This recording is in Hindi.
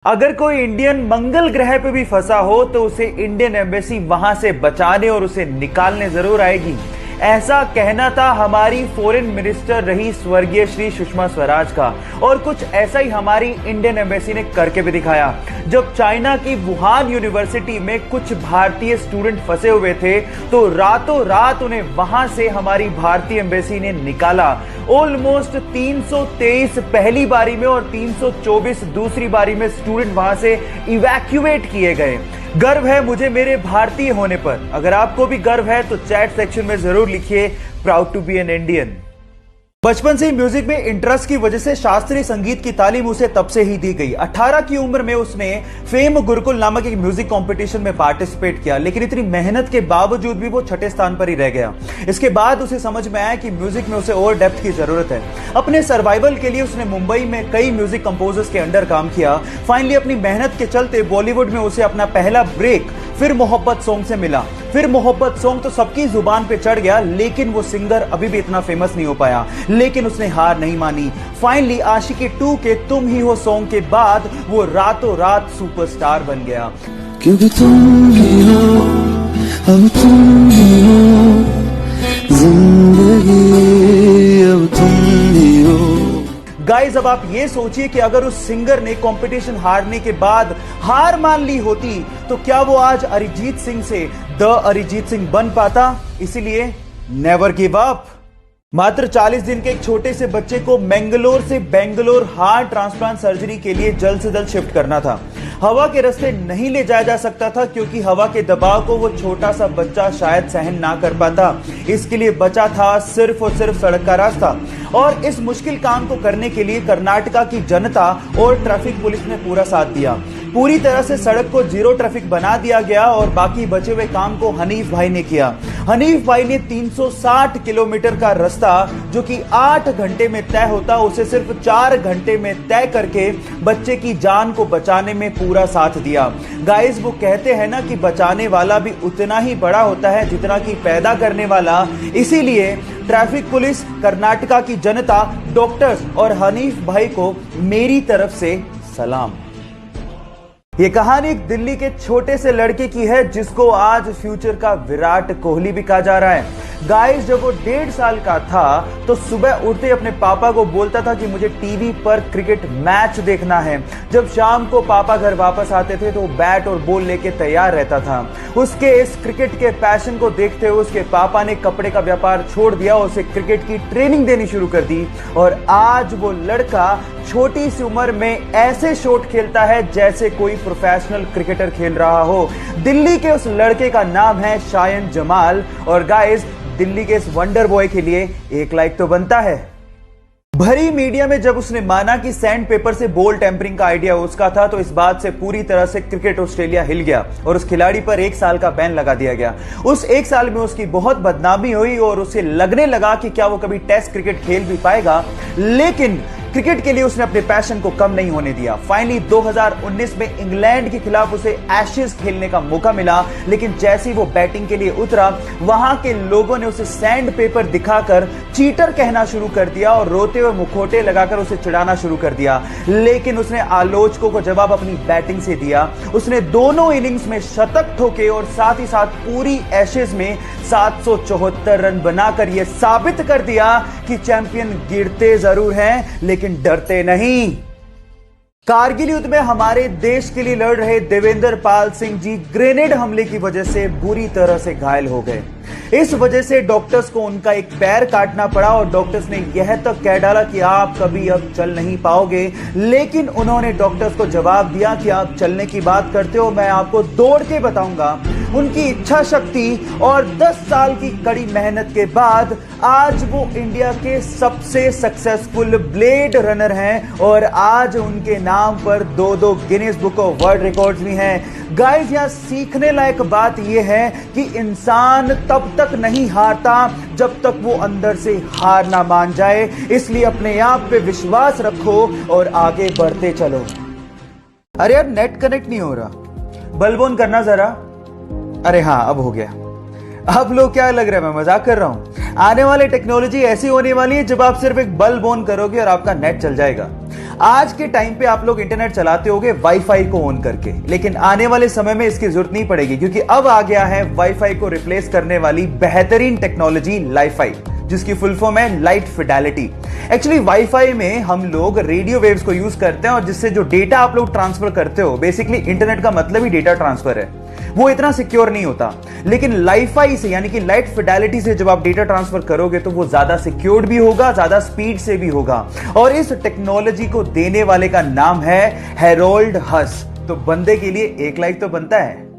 अगर कोई इंडियन मंगल ग्रह पे भी फंसा हो तो उसे इंडियन एम्बेसी वहां से बचाने और उसे निकालने जरूर आएगी। ऐसा कहना था हमारी फॉरेन मिनिस्टर रही स्वर्गीय श्री सुषमा स्वराज का, और कुछ ऐसा ही हमारी इंडियन एम्बेसी ने करके भी दिखाया। जब चाइना की वुहान यूनिवर्सिटी में कुछ भारतीय स्टूडेंट फंसे हुए थे तो रातों रात उन्हें वहां से हमारी भारतीय एम्बेसी ने निकाला। ऑलमोस्ट 323 पहली बारी में और 324 दूसरी बारी में स्टूडेंट वहां से इवैक्यूएट किए गए। गर्व है मुझे मेरे भारतीय होने पर। अगर आपको भी गर्व है तो चैट सेक्शन में जरूर लिखिए, proud to be an Indian. बचपन से ही म्यूजिक में इंटरेस्ट की वजह से शास्त्रीय संगीत की तालीम उसे तब से ही दी गई। 18 की उम्र में उसने फेम गुरुकुल नामक एक म्यूजिक कंपटीशन में पार्टिसिपेट किया, लेकिन इतनी मेहनत के बावजूद भी वो छठे स्थान पर ही रह गया। इसके बाद उसे समझ में आया कि म्यूजिक में उसे और डेप्थ की जरूरत है। अपने सर्वाइवल के लिए उसने मुंबई में कई म्यूजिक कंपोजर्स के अंडर काम किया। फाइनली अपनी मेहनत के चलते बॉलीवुड में उसे अपना पहला ब्रेक फिर मोहब्बत सॉन्ग से मिला। फिर मोहब्बत सॉन्ग तो सबकी जुबान पे चढ़ गया, लेकिन वो सिंगर अभी भी इतना फेमस नहीं हो पाया। लेकिन उसने हार नहीं मानी। फाइनली आशिकी 2 के तुम ही हो सॉन्ग के बाद वो रातों रात सुपरस्टार बन गया। क्योंकि तुम ही हो, अब तुम ही हो, जिंदगी अब तुम ही हो। गाइस, अब आप ये सोचिए कि अगर उस सिंगर ने कंपटीशन हारने के बाद हार मान ली होती तो क्या वो आज अरिजीत सिंह से द अरिजीत सिंह बन पाता? इसीलिए नेवर गिव अप। मात्र 40 दिन के एक छोटे से बच्चे को मैंगलोर से बेंगलोर हार्ट ट्रांसप्लांट सर्जरी के लिए जल्द से जल्द शिफ्ट करना था। हवा के रास्ते नहीं ले जाया जा सकता था क्योंकि हवा के दबाव को वो छोटा सा बच्चा शायद सहन ना कर पाता। इसके लिए बचा था सिर्फ और सिर्फ सड़क का रास्ता। और इस मुश्किल काम को करने के लिए कर्नाटका की जनता और ट्रैफिक पुलिस ने पूरा साथ दिया। पूरी तरह से सड़क को जीरो ट्रैफिक बना दिया गया और बाकी बचे हुए काम को हनीफ भाई ने किया। हनीफ भाई ने 360 किलोमीटर का रास्ता जो कि 8 घंटे में तय होता उसे सिर्फ 4 घंटे में तय करके बच्चे की जान को बचाने में पूरा साथ दिया। गाइस, वो कहते हैं ना कि बचाने वाला भी उतना ही बड़ा होता है जितना कि पैदा करने वाला। इसीलिए ट्रैफिक पुलिस, कर्नाटका की जनता, डॉक्टर्स और हनीफ भाई को मेरी तरफ से सलाम। ये कहानी एक दिल्ली के छोटे से लड़के की है जिसको आज फ्यूचर का विराट कोहली भी कहा जा रहा है। गाइस, जब वो 1.5 साल का था तो सुबह उठते ही अपने पापा को बोलता था कि मुझे टीवी पर क्रिकेट मैच देखना है। जब शाम को पापा घर वापस आते थे तो वो बैट और बॉल लेके तैयार रहता था। उसके इस क्रिकेट के पैशन को देखते हुए उसके पापा ने कपड़े का व्यापार छोड़ दिया और उसे क्रिकेट की ट्रेनिंग देनी शुरू कर दी। और आज वो लड़का छोटी सी उम्र में ऐसे शॉट खेलता है जैसे कोई प्रोफेशनल क्रिकेटर खेल रहा हो। दिल्ली के उस लड़के का नाम है शायन जमाल। और गाइस, दिल्ली के इस वंडर बॉय के लिए एक लाइक तो बनता है। भरी मीडिया में जब उसने माना कि सैंड पेपर से बॉल टेम्परिंग का आइडिया उसका था तो इस बात से पूरी तरह से क्रिकेट ऑस्ट्रेलिया हिल गया और उस खिलाड़ी पर 1 साल का बैन लगा दिया गया। उस 1 साल में उसकी बहुत बदनामी हुई और उसे लगने लगा कि क्या वो कभी टेस्ट क्रिकेट खेल भी पाएगा। लेकिन क्रिकेट के लिए उसने अपने पैशन को कम नहीं होने दिया। फाइनली 2019 में इंग्लैंड के खिलाफ उसे एशेज खेलने का मौका मिला, लेकिन जैसे ही वो बैटिंग के लिए उतरा वहां के लोगों ने उसे सैंड पेपर दिखाकर चीटर कहना शुरू कर दिया और रोते हुए मुखौटे लगाकर उसे चिढ़ाना शुरू कर दिया। लेकिन उसने आलोचकों को जवाब अपनी बैटिंग से दिया। उसने दोनों इनिंग्स में शतक ठोके और साथ ही साथ पूरी एशेज में 774 रन बनाकर यह साबित कर दिया कि चैंपियन गिरते जरूर हैं लेकिन डरते नहीं। कारगिल युद्ध में हमारे देश के लिए लड़ रहे देवेंद्र पाल सिंह जी ग्रेनेड हमले की वजह से बुरी तरह से घायल हो गए। इस वजह से डॉक्टर्स को उनका एक पैर काटना पड़ा और डॉक्टर्स ने यह तक कह डाला कि आप कभी अब चल नहीं पाओगे। लेकिन उन्होंने डॉक्टर्स को जवाब दिया कि आप चलने की बात करते हो, मैं आपको दौड़ के बताऊंगा। उनकी इच्छा शक्ति और 10 साल की कड़ी मेहनत के बाद आज वो इंडिया के सबसे सक्सेसफुल ब्लेड रनर हैं और आज उनके नाम पर 2 Guinness book of world records भी हैं। गाइस, यहां सीखने लायक बात यह है कि इंसान तब तक नहीं हारता जब तक वो अंदर से हार ना मान जाए। इसलिए अपने आप पे विश्वास रखो और आगे बढ़ते चलो। अरे यार, नेट कनेक्ट नहीं हो रहा, बल्ब ऑन करना जरा। अरे हाँ, अब हो गया। आप लोग क्या लग रहा है मैं मजाक कर रहा हूं? आने वाली टेक्नोलॉजी ऐसी होने वाली है जब आप सिर्फ एक बल्ब ऑन करोगे और आपका नेट चल जाएगा। आज के टाइम पे आप लोग इंटरनेट चलाते होगे वाईफाई को ऑन करके, लेकिन आने वाले समय में इसकी जरूरत नहीं पड़ेगी, क्योंकि अब आ गया है वाईफाई को रिप्लेस करने वाली बेहतरीन टेक्नोलॉजी लाइफाई, जिसकी फुल फॉर्म है लाइट फिडेलिटी। एक्चुअली वाईफाई में हम लोग रेडियो वेव्स को यूज करते हैं, और जिससे जो डेटा आप लोग ट्रांसफर करते हो, बेसिकली इंटरनेट का मतलब ही डेटा ट्रांसफर है, वो इतना सिक्योर नहीं होता। लेकिन लाइफाई से यानी कि लाइट फिडेलिटी से जब आप डेटा ट्रांसफर करोगे तो वो ज्यादा सिक्योर्ड भी होगा, ज्यादा स्पीड से भी होगा। और इस टेक्नोलॉजी को देने वाले का नाम है हेरोल्ड हस। तो बंदे के लिए एक लाइक तो बनता है।